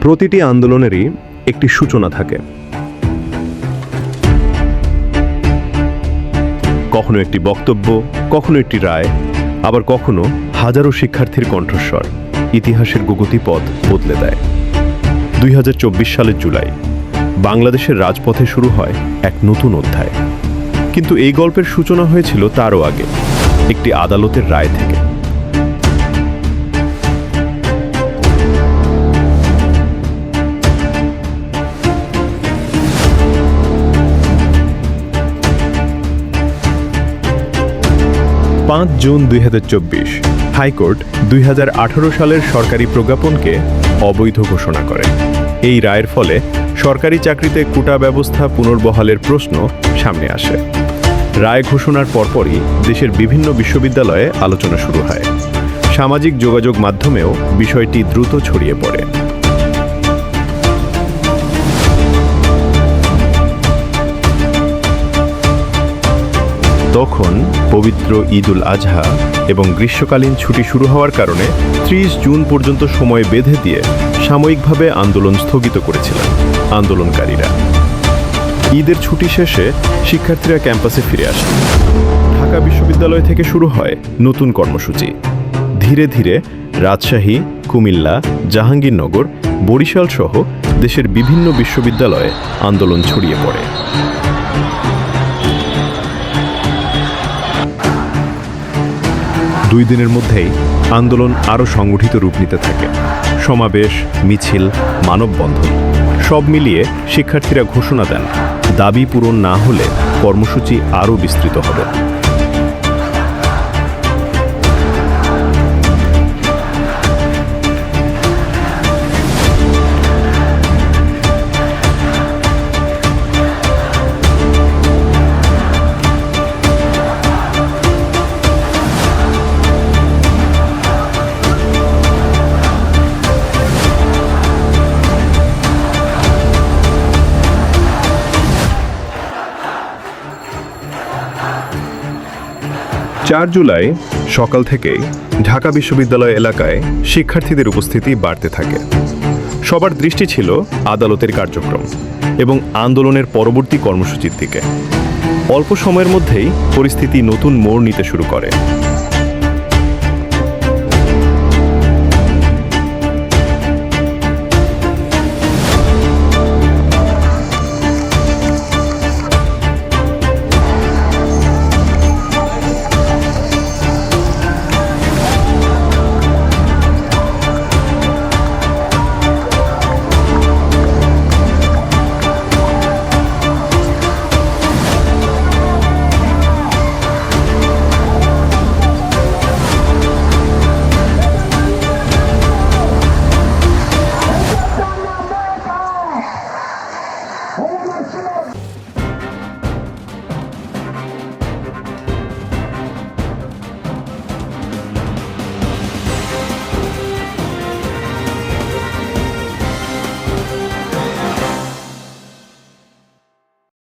প্রতিটি আন্দোলনেরই একটি সূচনা থাকে। কখনো একটি বক্তব্য, কখনো একটি রায়, আবার কখনো হাজারো শিক্ষার্থীর কণ্ঠস্বর ইতিহাসের গতিপথ বদলে দেয়। 2024 সালের জুলাই বাংলাদেশের রাজপথে শুরু হয় এক নতুন অধ্যায়। কিন্তু এই গল্পের সূচনা হয়েছিল তারও আগে, একটি আদালতের রায় থেকে। জুন 2024 হাইকোর্ট 2018 সালের সরকারি প্রজ্ঞাপনকে অবৈধ ঘোষণা করে। এই রায়ের ফলে সরকারি চাকরিতে কোটা ব্যবস্থা পুনর্বহালের প্রশ্ন সামনে আসে। রায় ঘোষণার পরপরই দেশের বিভিন্ন বিশ্ববিদ্যালয়ে আলোচনা শুরু হয়। সামাজিক যোগাযোগ মাধ্যমেও বিষয়টি দ্রুত ছড়িয়ে পড়ে। তখন পবিত্র ঈদুল আজহা এবং গ্রীষ্মকালীন ছুটি শুরু হওয়ার কারণে 30 জুন পর্যন্ত সময় বেঁধে দিয়ে সাময়িকভাবে আন্দোলন স্থগিত করেছিলেন আন্দোলনকারীরা। ঈদের ছুটি শেষে শিক্ষার্থীরা ক্যাম্পাসে ফিরে আসে। ঢাকা বিশ্ববিদ্যালয় থেকে শুরু হয় নতুন কর্মসূচি। ধীরে ধীরে রাজশাহী, কুমিল্লা, জাহাঙ্গীরনগর, বরিশাল সহ দেশের বিভিন্ন বিশ্ববিদ্যালয়ে আন্দোলন ছড়িয়ে পড়ে। দুই দিনের মধ্যেই আন্দোলন আরও সংগঠিত রূপ নিতে থাকে। সমাবেশ, মিছিল, মানববন্ধন সব মিলিয়ে শিক্ষার্থীরা ঘোষণা দেন, দাবি পূরণ না হলে কর্মসূচি আরও বিস্তৃত হবে। জুলাই সকাল থেকেই ঢাকা বিশ্ববিদ্যালয় এলাকায় শিক্ষার্থীদের উপস্থিতি বাড়তে থাকে। সবার দৃষ্টি ছিল আদালতের কার্যক্রম এবং আন্দোলনের পরবর্তী কর্মসূচির দিকে। অল্প সময়ের মধ্যেই পরিস্থিতি নতুন মোড় নিতে শুরু করে।